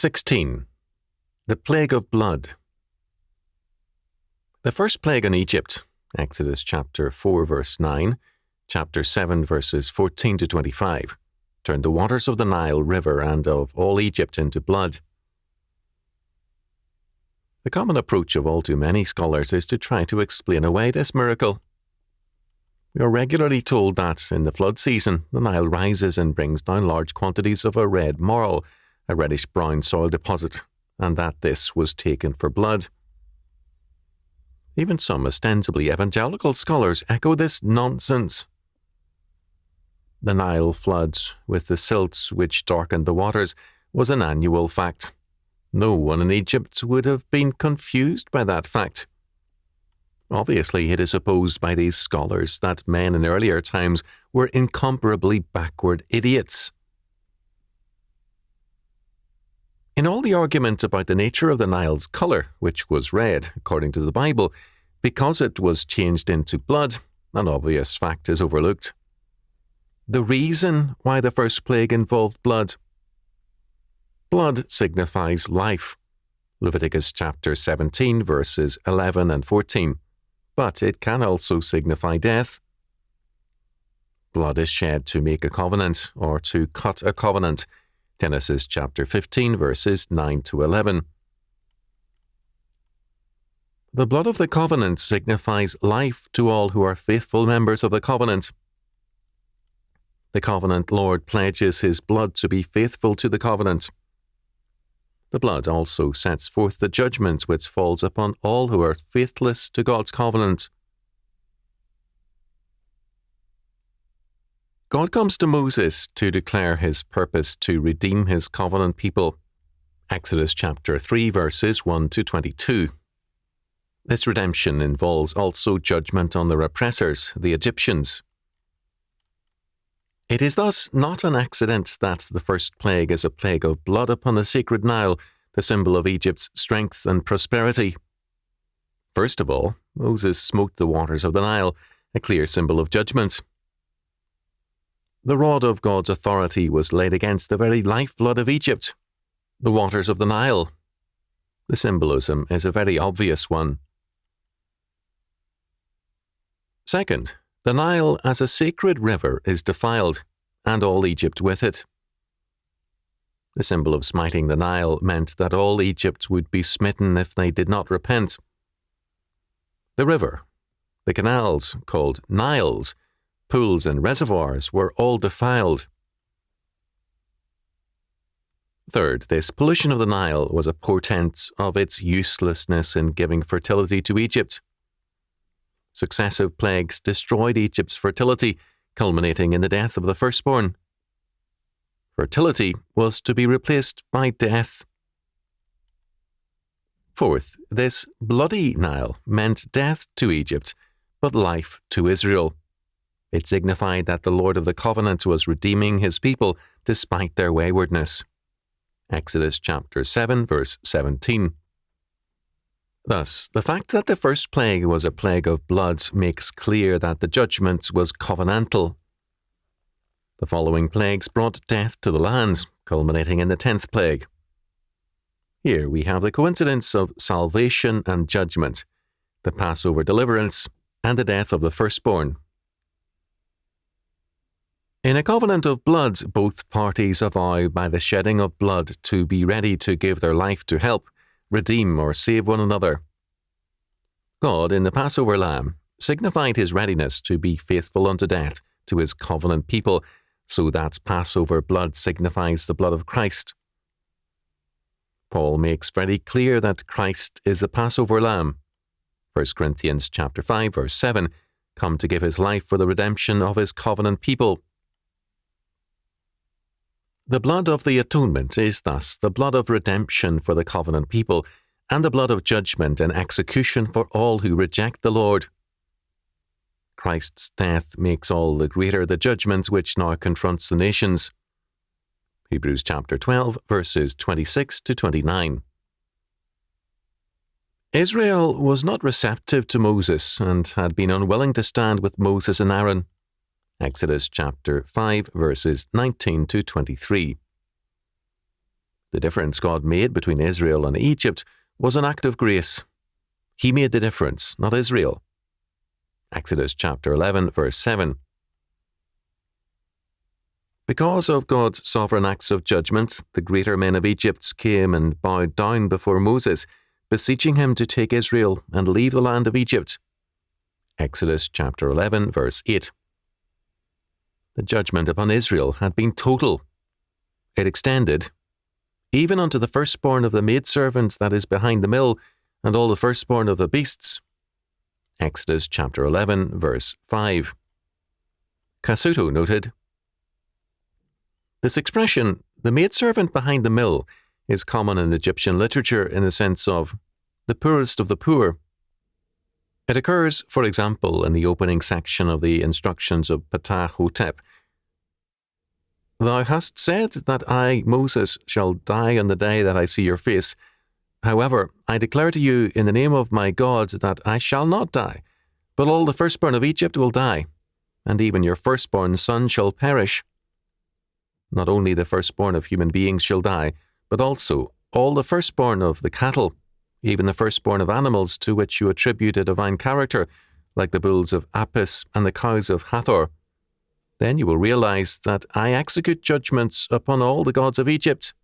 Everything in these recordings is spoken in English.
16. The Plague of Blood. The first plague on Egypt, Exodus chapter 4 verse 9, chapter 7 verses 14 to 25, turned the waters of the Nile River and of all Egypt into blood. The common approach of all too many scholars is to try to explain away this miracle. We are regularly told that, in the flood season, the Nile rises and brings down large quantities of a red marl, a reddish-brown soil deposit, and that this was taken for blood. Even some ostensibly evangelical scholars echo this nonsense. The Nile floods, with the silts which darkened the waters, was an annual fact. No one in Egypt would have been confused by that fact. Obviously, it is supposed by these scholars that men in earlier times were incomparably backward idiots. In all the argument about the nature of the Nile's colour, which was red, according to the Bible, because it was changed into blood, an obvious fact is overlooked. The reason why the first plague involved blood. Blood signifies life. Leviticus chapter 17 verses 11 and 14. But it can also signify death. Blood is shed to make a covenant or to cut a covenant. Genesis chapter 15 verses 9 to 11. The blood of the covenant signifies life to all who are faithful members of the covenant. The covenant Lord pledges his blood to be faithful to the covenant. The blood also sets forth the judgment which falls upon all who are faithless to God's covenant. God comes to Moses to declare his purpose to redeem his covenant people. Exodus chapter 3 verses 1 to 22. This redemption involves also judgment on their oppressors, the Egyptians. It is thus not an accident that the first plague is a plague of blood upon the sacred Nile, the symbol of Egypt's strength and prosperity. First of all, Moses smote the waters of the Nile, a clear symbol of judgment. The rod of God's authority was laid against the very lifeblood of Egypt, the waters of the Nile. The symbolism is a very obvious one. Second, the Nile as a sacred river is defiled, and all Egypt with it. The symbol of smiting the Nile meant that all Egypt would be smitten if they did not repent. The river, the canals called Niles, pools and reservoirs were all defiled. Third, this pollution of the Nile was a portent of its uselessness in giving fertility to Egypt. Successive plagues destroyed Egypt's fertility, culminating in the death of the firstborn. Fertility was to be replaced by death. Fourth, this bloody Nile meant death to Egypt, but life to Israel. It signified that the Lord of the covenant was redeeming his people despite their waywardness. Exodus chapter 7 verse 17. Thus, the fact that the first plague was a plague of blood makes clear that the judgment was covenantal. The following plagues brought death to the land, culminating in the 10th plague. Here we have the coincidence of salvation and judgment, the Passover deliverance, and the death of the firstborn. In a covenant of blood, both parties avow by the shedding of blood to be ready to give their life to help, redeem, or save one another. God, in the Passover lamb, signified his readiness to be faithful unto death to his covenant people, so that Passover blood signifies the blood of Christ. Paul makes very clear that Christ is the Passover lamb. 1 Corinthians chapter 5 verse 7, come to give his life for the redemption of his covenant people. The blood of the atonement is thus the blood of redemption for the covenant people, and the blood of judgment and execution for all who reject the Lord. Christ's death makes all the greater the judgment which now confronts the nations. Hebrews chapter 12, verses 26 to 29. Israel was not receptive to Moses and had been unwilling to stand with Moses and Aaron. Exodus chapter 5, verses 19 to 23. The difference God made between Israel and Egypt was an act of grace. He made the difference, not Israel. Exodus chapter 11, verse 7. Because of God's sovereign acts of judgment, the greater men of Egypt came and bowed down before Moses, beseeching him to take Israel and leave the land of Egypt. Exodus chapter 11, verse 8. The judgment upon Israel had been total. It extended even unto the firstborn of the maidservant that is behind the mill, and all the firstborn of the beasts. Exodus chapter 11, verse 5. Casuto noted, this expression, the maidservant behind the mill, is common in Egyptian literature in the sense of the poorest of the poor. It occurs, for example, in the opening section of the instructions of Ptah Hotep. Thou hast said that I, Moses, shall die on the day that I see your face. However, I declare to you in the name of my God that I shall not die, but all the firstborn of Egypt will die, and even your firstborn son shall perish. Not only the firstborn of human beings shall die, but also all the firstborn of the cattle, even the firstborn of animals to which you attribute a divine character, like the bulls of Apis and the cows of Hathor. Then you will realize that I execute judgments upon all the gods of Egypt.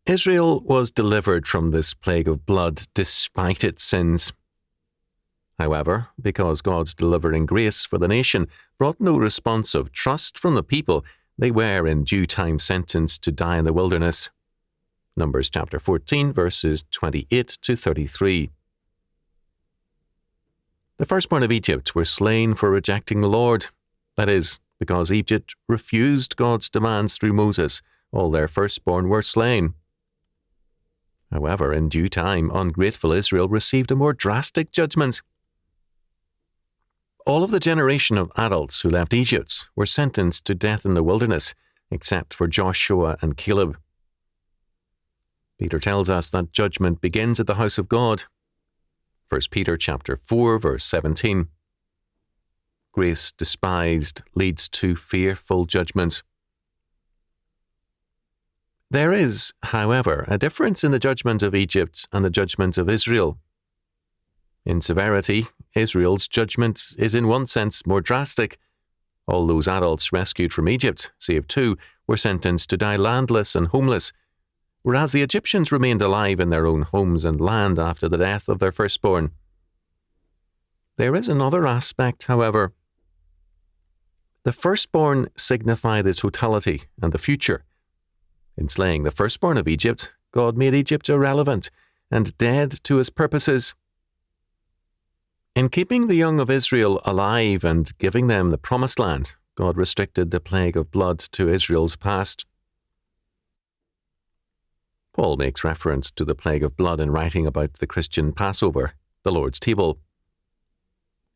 Israel was delivered from this plague of blood despite its sins. However, because God's delivering grace for the nation brought no response of trust from the people, they were in due time sentenced to die in the wilderness. Numbers chapter 14, verses 28 to 33. The firstborn of Egypt were slain for rejecting the Lord. That is, because Egypt refused God's demands through Moses, all their firstborn were slain. However, in due time, ungrateful Israel received a more drastic judgment. All of the generation of adults who left Egypt were sentenced to death in the wilderness, except for Joshua and Caleb. Peter tells us that judgment begins at the house of God. 1 Peter chapter 4, verse 17. Grace despised leads to fearful judgment. There is, however, a difference in the judgment of Egypt and the judgment of Israel. In severity, Israel's judgment is in one sense more drastic. All those adults rescued from Egypt, save 2, were sentenced to die landless and homeless, whereas the Egyptians remained alive in their own homes and land after the death of their firstborn. There is another aspect, however. The firstborn signify the totality and the future. In slaying the firstborn of Egypt, God made Egypt irrelevant and dead to his purposes. In keeping the young of Israel alive and giving them the promised land, God restricted the plague of blood to Israel's past. Paul makes reference to the plague of blood in writing about the Christian Passover, the Lord's table.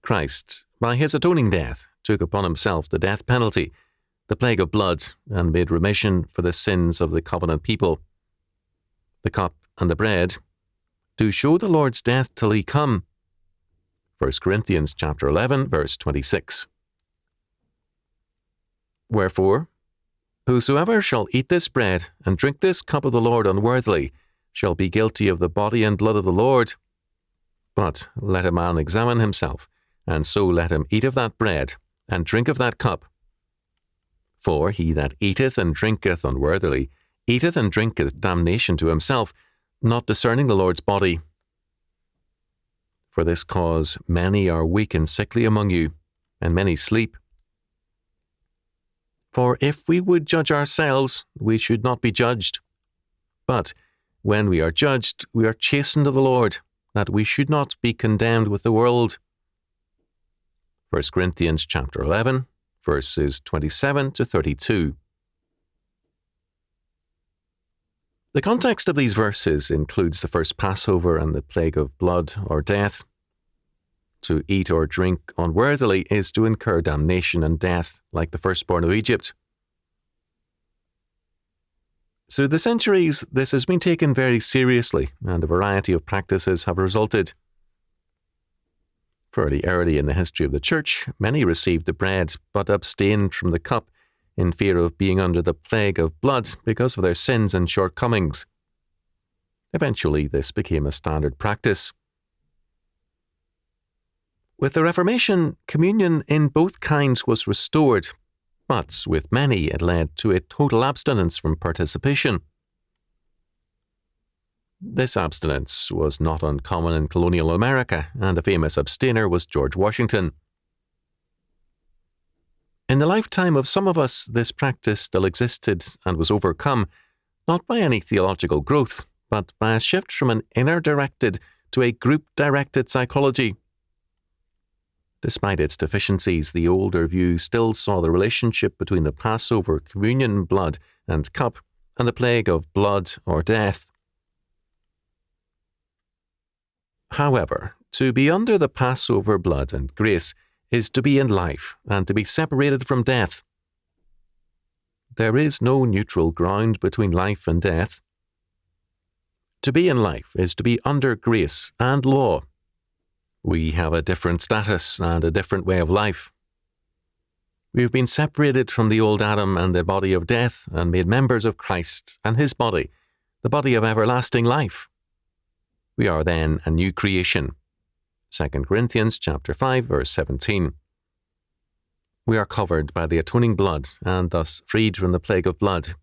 Christ, by his atoning death, took upon himself the death penalty, the plague of blood, and made remission for the sins of the covenant people. The cup and the bread do show the Lord's death till he come. 1 Corinthians chapter 11, verse 26. Wherefore, whosoever shall eat this bread and drink this cup of the Lord unworthily shall be guilty of the body and blood of the Lord. But let a man examine himself, and so let him eat of that bread and drink of that cup. For he that eateth and drinketh unworthily eateth and drinketh damnation to himself, not discerning the Lord's body. For this cause many are weak and sickly among you, and many sleep. For if we would judge ourselves, we should not be judged. But when we are judged, we are chastened of the Lord, that we should not be condemned with the world. 1 Corinthians chapter 11, verses 27 to 32. The context of these verses includes the first Passover and the plague of blood or death. To eat or drink unworthily is to incur damnation and death, like the firstborn of Egypt. Through the centuries, this has been taken very seriously, and a variety of practices have resulted. Fairly early in the history of the Church, many received the bread but abstained from the cup, in fear of being under the plague of blood because of their sins and shortcomings. Eventually, this became a standard practice. With the Reformation, communion in both kinds was restored, but with many it led to a total abstinence from participation. This abstinence was not uncommon in colonial America, and a famous abstainer was George Washington. In the lifetime of some of us, this practice still existed and was overcome, not by any theological growth, but by a shift from an inner-directed to a group-directed psychology. Despite its deficiencies, the older view still saw the relationship between the Passover communion blood and cup and the plague of blood or death. However, to be under the Passover blood and grace is to be in life and to be separated from death. There is no neutral ground between life and death. To be in life is to be under grace and law. We have a different status and a different way of life. We have been separated from the old Adam and the body of death and made members of Christ and his body, the body of everlasting life. We are then a new creation. 2 Corinthians chapter 5, verse 17. We are covered by the atoning blood and thus freed from the plague of blood.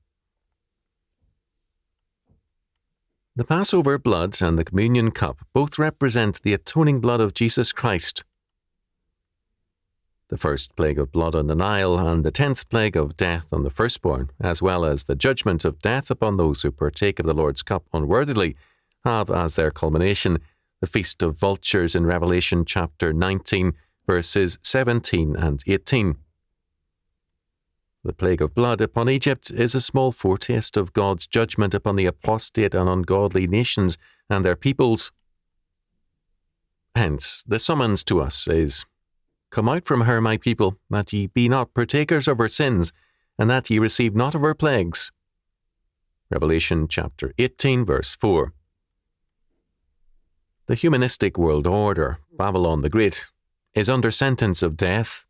The Passover blood and the communion cup both represent the atoning blood of Jesus Christ. The first plague of blood on the Nile and the 10th plague of death on the firstborn, as well as the judgment of death upon those who partake of the Lord's cup unworthily, have as their culmination the Feast of Vultures in Revelation chapter 19, verses 17 and 18. The plague of blood upon Egypt is a small foretaste of God's judgment upon the apostate and ungodly nations and their peoples. Hence, the summons to us is, "Come out from her, my people, that ye be not partakers of her sins, and that ye receive not of her plagues." Revelation chapter 18, verse 4. The humanistic world order, Babylon the Great, is under sentence of death.